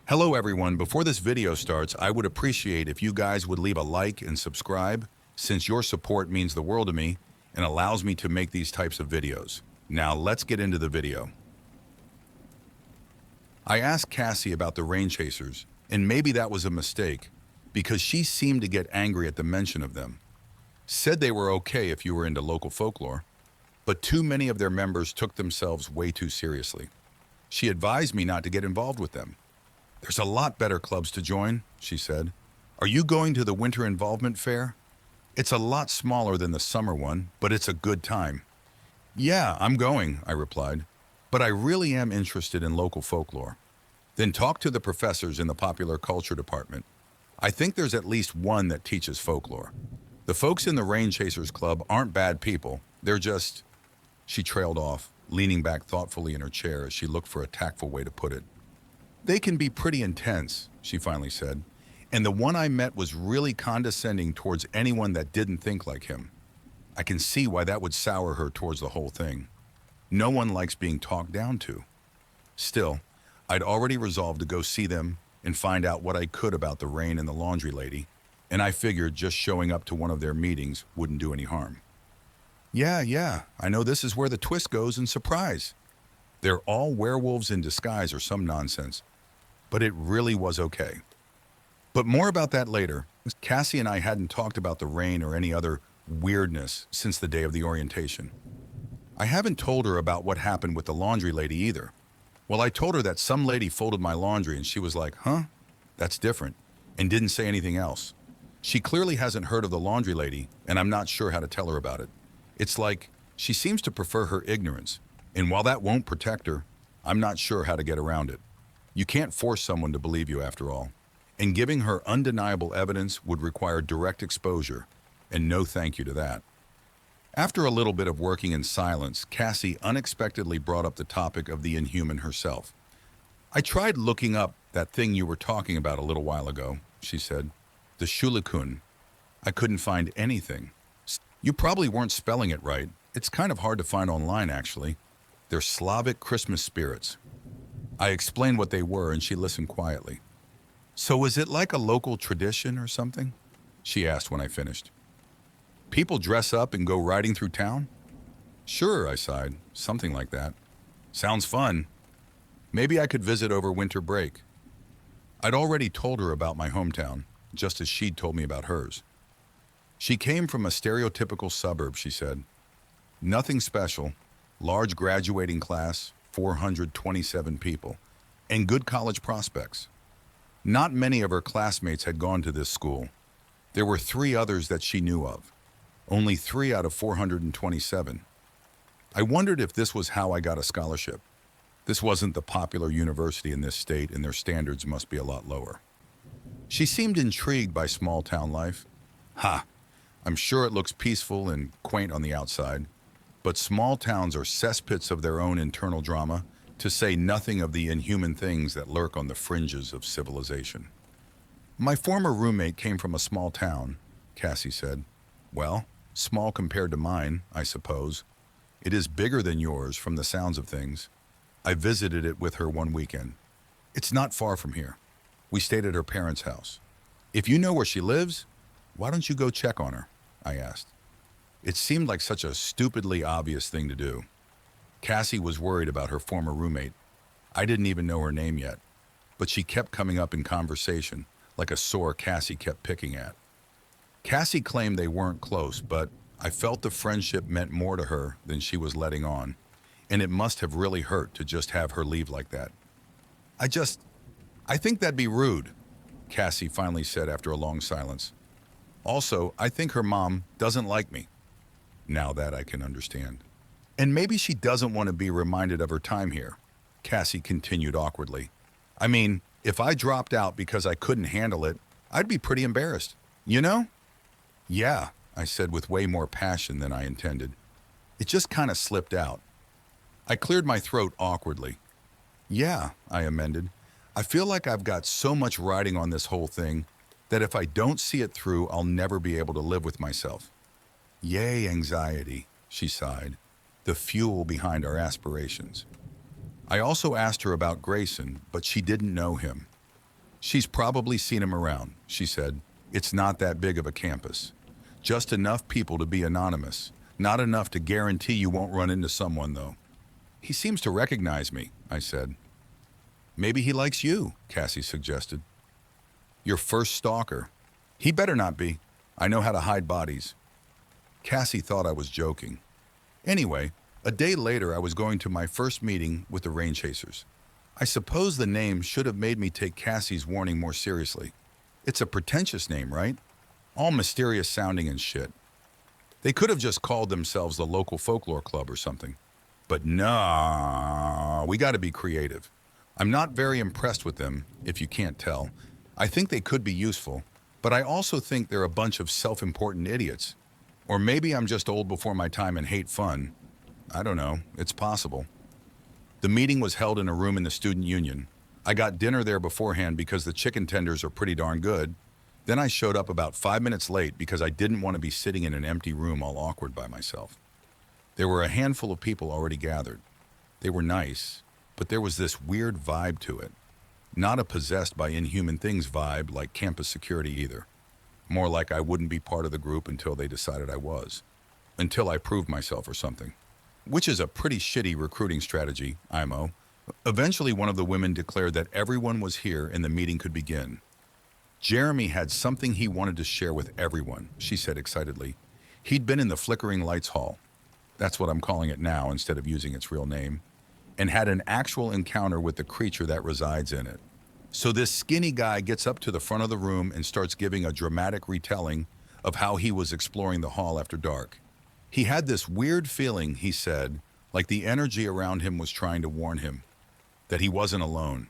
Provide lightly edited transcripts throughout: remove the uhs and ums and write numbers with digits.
Hello everyone, before this video starts, I would appreciate if you guys would leave a like and subscribe, since your support means the world to me and allows me to make these types of videos. Now let's get into the video. I asked Cassie about the rain chasers, and maybe that was a mistake, because she seemed to get angry at the mention of them. Said they were okay if you were into local folklore, but too many of their members took themselves way too seriously. She advised me not to get involved with them. There's a lot better clubs to join, she said. Are you going to the Winter Involvement Fair? It's a lot smaller than the summer one, but it's a good time. Yeah, I'm going, I replied, but I really am interested in local folklore. Then talk to the professors in the popular culture department. I think there's at least one that teaches folklore. The folks in the Rain Chasers Club aren't bad people. They're just... She trailed off, leaning back thoughtfully in her chair as she looked for a tactful way to put it. They can be pretty intense, she finally said, and the one I met was really condescending towards anyone that didn't think like him. I can see why that would sour her towards the whole thing. No one likes being talked down to. Still, I'd already resolved to go see them and find out what I could about the rain and the laundry lady, and I figured just showing up to one of their meetings wouldn't do any harm. Yeah, I know this is where the twist goes and surprise. They're all werewolves in disguise or some nonsense. But it really was okay. But more about that later. Cassie and I hadn't talked about the rain or any other weirdness since the day of the orientation. I haven't told her about what happened with the laundry lady either. Well, I told her that some lady folded my laundry and she was like, huh? That's different, and didn't say anything else. She clearly hasn't heard of the laundry lady, and I'm not sure how to tell her about it. It's like she seems to prefer her ignorance, and while that won't protect her, I'm not sure how to get around it. You can't force someone to believe you after all, and giving her undeniable evidence would require direct exposure, and no thank you to that. After a little bit of working in silence, Cassie unexpectedly brought up the topic of the Inhuman herself. I tried looking up that thing you were talking about a little while ago, she said. The Shulikun. I couldn't find anything. You probably weren't spelling it right. It's kind of hard to find online, actually. They're Slavic Christmas spirits. I explained what they were, and she listened quietly. So is it like a local tradition or something? She asked when I finished. People dress up and go riding through town? Sure, I sighed. Something like that. Sounds fun. Maybe I could visit over winter break. I'd already told her about my hometown, just as she'd told me about hers. She came from a stereotypical suburb, she said. Nothing special. Large graduating class, 427 people, and good college prospects. Not many of her classmates had gone to this school. There were 3 others that she knew of. Only 3 out of 427. I wondered if this was how I got a scholarship. This wasn't the popular university in this state, and their standards must be a lot lower. She seemed intrigued by small town life. I'm sure it looks peaceful and quaint on the outside, but small towns are cesspits of their own internal drama, to say nothing of the inhuman things that lurk on the fringes of civilization. My former roommate came from a small town, Cassie said. Well, small compared to mine, I suppose. It is bigger than yours from the sounds of things. I visited it with her one weekend. It's not far from here. We stayed at her parents' house. If you know where she lives, why don't you go check on her? I asked. It seemed like such a stupidly obvious thing to do. Cassie was worried about her former roommate. I didn't even know her name yet, but she kept coming up in conversation, like a sore Cassie kept picking at. Cassie claimed they weren't close, but I felt the friendship meant more to her than she was letting on, and it must have really hurt to just have her leave like that. I think that'd be rude, Cassie finally said after a long silence. Also, I think her mom doesn't like me. Now that I can understand. And maybe she doesn't want to be reminded of her time here, Cassie continued awkwardly. I mean, if I dropped out because I couldn't handle it, I'd be pretty embarrassed. You know? Yeah, I said with way more passion than I intended. It just kind of slipped out. I cleared my throat awkwardly. Yeah, I amended. I feel like I've got so much riding on this whole thing that if I don't see it through, I'll never be able to live with myself. Yay, anxiety, she sighed, the fuel behind our aspirations. I also asked her about Grayson, but she didn't know him. She's probably seen him around, she said. It's not that big of a campus. Just enough people to be anonymous. Not enough to guarantee you won't run into someone, though. He seems to recognize me, I said. Maybe he likes you, Cassie suggested. Your first stalker. He better not be. I know how to hide bodies. Cassie thought I was joking. Anyway, a day later I was going to my first meeting with the Rain Chasers. I suppose the name should have made me take Cassie's warning more seriously. It's a pretentious name, right? All mysterious sounding and shit. They could have just called themselves the local folklore club or something. But nah, we gotta be creative. I'm not very impressed with them, if you can't tell. I think they could be useful, but I also think they're a bunch of self-important idiots. Or maybe I'm just old before my time and hate fun. I don't know, it's possible. The meeting was held in a room in the student union. I got dinner there beforehand because the chicken tenders are pretty darn good. Then I showed up about 5 minutes late because I didn't want to be sitting in an empty room all awkward by myself. There were a handful of people already gathered. They were nice, but there was this weird vibe to it. Not a possessed by inhuman things vibe like campus security either. More like I wouldn't be part of the group until they decided I was. Until I proved myself or something. Which is a pretty shitty recruiting strategy, IMO. Eventually one of the women declared that everyone was here and the meeting could begin. Jeremy had something he wanted to share with everyone, she said excitedly. He'd been in the Flickering Lights Hall. That's what I'm calling it now instead of using its real name. And had an actual encounter with the creature that resides in it. So this skinny guy gets up to the front of the room and starts giving a dramatic retelling of how he was exploring the hall after dark. He had this weird feeling, he said, like the energy around him was trying to warn him that he wasn't alone.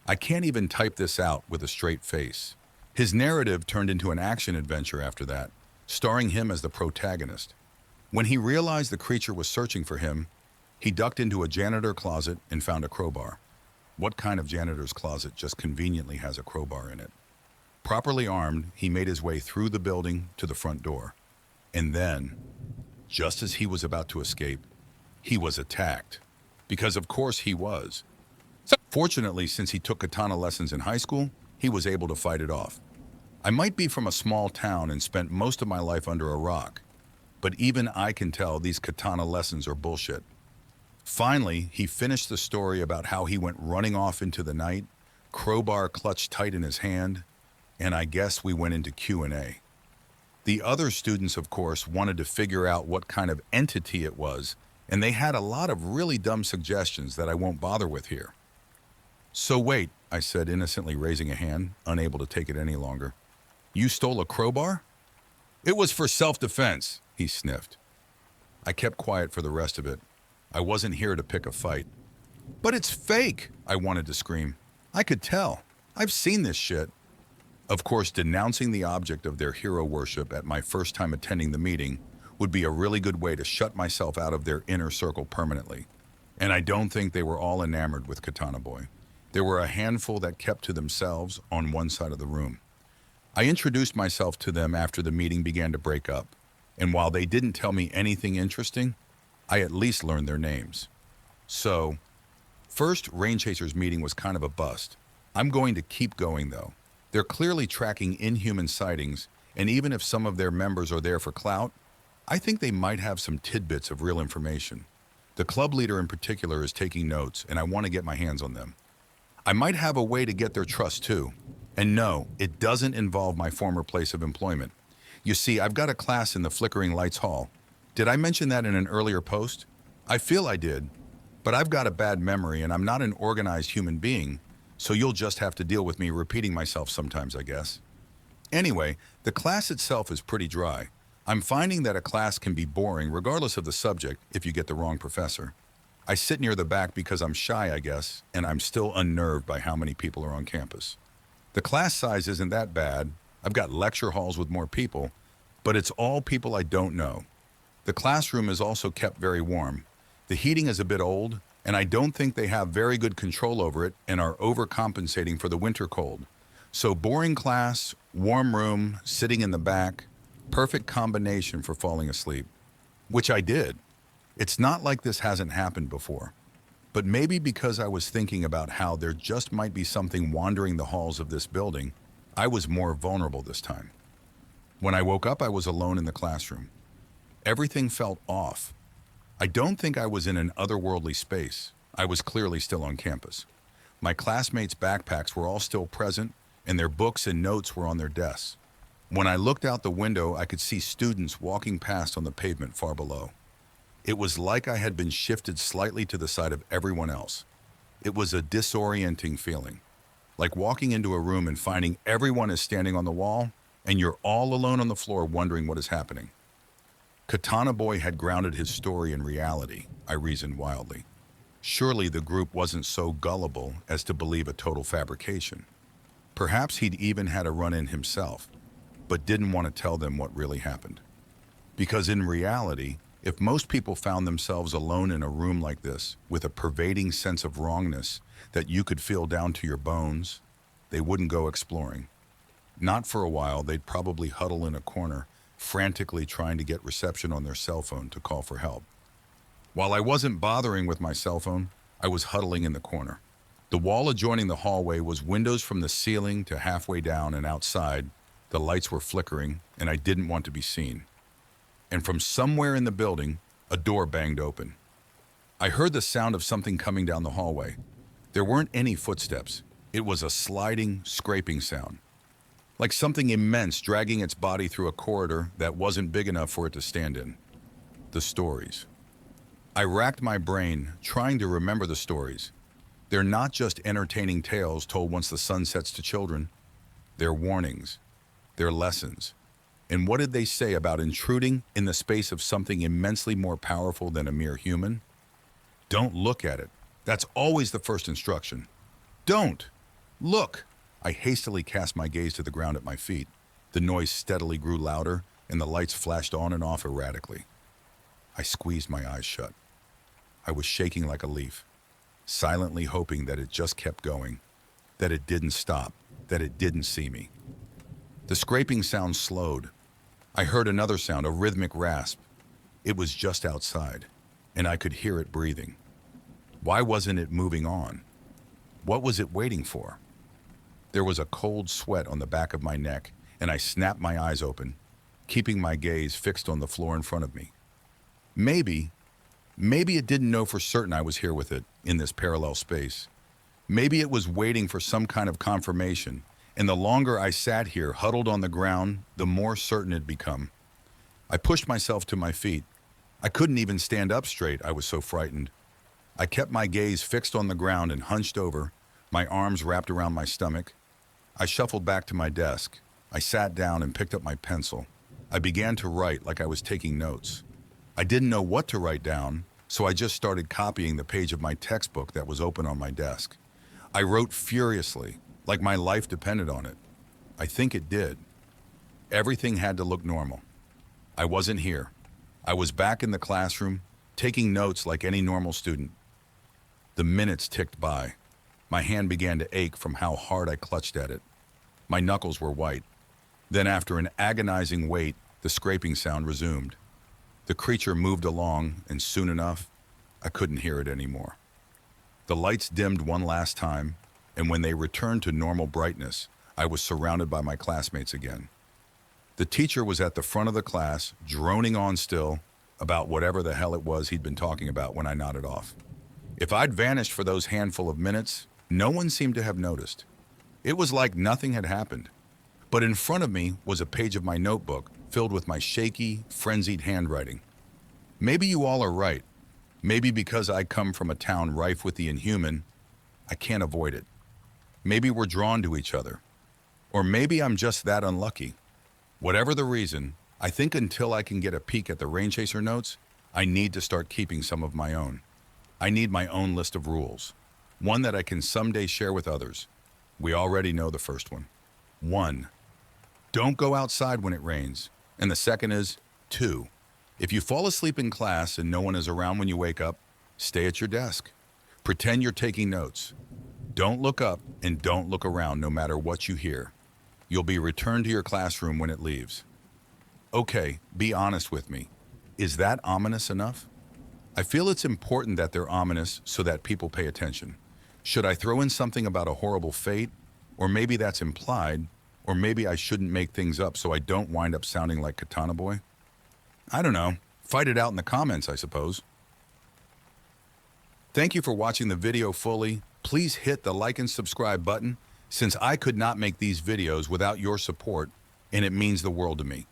I can't even type this out with a straight face. His narrative turned into an action adventure after that, starring him as the protagonist. When he realized the creature was searching for him, he ducked into a janitor closet and found a crowbar. What kind of janitor's closet just conveniently has a crowbar in it? Properly armed, he made his way through the building to the front door. And then, just as he was about to escape, he was attacked. Because of course he was. Fortunately, since he took katana lessons in high school, he was able to fight it off. I might be from a small town and spent most of my life under a rock, but even I can tell these katana lessons are bullshit. Finally, he finished the story about how he went running off into the night, crowbar clutched tight in his hand, and I guess we went into Q&A. The other students, of course, wanted to figure out what kind of entity it was, and they had a lot of really dumb suggestions that I won't bother with here. So wait, I said, innocently raising a hand, unable to take it any longer. You stole a crowbar? It was for self-defense, he sniffed. I kept quiet for the rest of it. I wasn't here to pick a fight. But it's fake, I wanted to scream. I could tell. I've seen this shit. Of course, denouncing the object of their hero worship at my first time attending the meeting would be a really good way to shut myself out of their inner circle permanently. And I don't think they were all enamored with Katana Boy. There were a handful that kept to themselves on one side of the room. I introduced myself to them after the meeting began to break up, and while they didn't tell me anything interesting, I at least learned their names. So, first Rain Chasers meeting was kind of a bust. I'm going to keep going though. They're clearly tracking inhuman sightings, and even if some of their members are there for clout, I think they might have some tidbits of real information. The club leader in particular is taking notes, and I want to get my hands on them. I might have a way to get their trust too. And no, it doesn't involve my former place of employment. You see, I've got a class in the Flickering Lights Hall. Did I mention that in an earlier post? I feel I did, but I've got a bad memory and I'm not an organized human being, so you'll just have to deal with me repeating myself sometimes, I guess. Anyway, the class itself is pretty dry. I'm finding that a class can be boring regardless of the subject if you get the wrong professor. I sit near the back because I'm shy, I guess, and I'm still unnerved by how many people are on campus. The class size isn't that bad. I've got lecture halls with more people, but it's all people I don't know. The classroom is also kept very warm. The heating is a bit old, and I don't think they have very good control over it and are overcompensating for the winter cold. So boring class, warm room, sitting in the back, perfect combination for falling asleep. Which I did. It's not like this hasn't happened before. But maybe because I was thinking about how there just might be something wandering the halls of this building, I was more vulnerable this time. When I woke up, I was alone in the classroom. Everything felt off. I don't think I was in an otherworldly space. I was clearly still on campus. My classmates' backpacks were all still present, and their books and notes were on their desks. When I looked out the window, I could see students walking past on the pavement far below. It was like I had been shifted slightly to the side of everyone else. It was a disorienting feeling, like walking into a room and finding everyone is standing on the wall, and you're all alone on the floor wondering what is happening. Katana Boy had grounded his story in reality, I reasoned wildly. Surely the group wasn't so gullible as to believe a total fabrication. Perhaps he'd even had a run-in himself, but didn't want to tell them what really happened. Because in reality, if most people found themselves alone in a room like this, with a pervading sense of wrongness that you could feel down to your bones, they wouldn't go exploring. Not for a while, they'd probably huddle in a corner, frantically trying to get reception on their cell phone to call for help. While I wasn't bothering with my cell phone, I was huddling in the corner. The wall adjoining the hallway was windows from the ceiling to halfway down, and outside, the lights were flickering, and I didn't want to be seen. And from somewhere in the building, a door banged open. I heard the sound of something coming down the hallway. There weren't any footsteps. It was a sliding, scraping sound, like something immense dragging its body through a corridor that wasn't big enough for it to stand in. The stories. I racked my brain, trying to remember the stories. They're not just entertaining tales told once the sun sets to children. They're warnings. They're lessons. And what did they say about intruding in the space of something immensely more powerful than a mere human? Don't look at it. That's always the first instruction. Don't! Look! I hastily cast my gaze to the ground at my feet. The noise steadily grew louder, and the lights flashed on and off erratically. I squeezed my eyes shut. I was shaking like a leaf, silently hoping that it just kept going, that it didn't stop, that it didn't see me. The scraping sound slowed. I heard another sound, a rhythmic rasp. It was just outside, and I could hear it breathing. Why wasn't it moving on? What was it waiting for? There was a cold sweat on the back of my neck, and I snapped my eyes open, keeping my gaze fixed on the floor in front of me. Maybe it didn't know for certain I was here with it, in this parallel space. Maybe it was waiting for some kind of confirmation, and the longer I sat here, huddled on the ground, the more certain it'd become. I pushed myself to my feet. I couldn't even stand up straight, I was so frightened. I kept my gaze fixed on the ground and hunched over, my arms wrapped around my stomach. I shuffled back to my desk. I sat down and picked up my pencil. I began to write like I was taking notes. I didn't know what to write down, so I just started copying the page of my textbook that was open on my desk. I wrote furiously, like my life depended on it. I think it did. Everything had to look normal. I wasn't here. I was back in the classroom, taking notes like any normal student. The minutes ticked by. My hand began to ache from how hard I clutched at it. My knuckles were white. Then after an agonizing wait, the scraping sound resumed. The creature moved along, and soon enough, I couldn't hear it anymore. The lights dimmed one last time, and when they returned to normal brightness, I was surrounded by my classmates again. The teacher was at the front of the class, droning on still about whatever the hell it was he'd been talking about when I nodded off. If I'd vanished for those handful of minutes, no one seemed to have noticed. It was like nothing had happened. But in front of me was a page of my notebook filled with my shaky, frenzied handwriting. Maybe you all are right. Maybe because I come from a town rife with the inhuman, I can't avoid it. Maybe we're drawn to each other. Or maybe I'm just that unlucky. Whatever the reason, I think until I can get a peek at the Rain Chaser notes, I need to start keeping some of my own. I need my own list of rules. One that I can someday share with others. We already know the first one. 1. Don't go outside when it rains. And the second is 2. If you fall asleep in class and no one is around when you wake up, stay at your desk. Pretend you're taking notes. Don't look up and don't look around no matter what you hear. You'll be returned to your classroom when it leaves. Okay, be honest with me. Is that ominous enough? I feel it's important that they're ominous so that people pay attention. Should I throw in something about a horrible fate? Or maybe that's implied, or maybe I shouldn't make things up so I don't wind up sounding like Katana Boy? I don't know. Fight it out in the comments, I suppose. Thank you for watching the video fully. Please hit the like and subscribe button, since I could not make these videos without your support, and it means the world to me.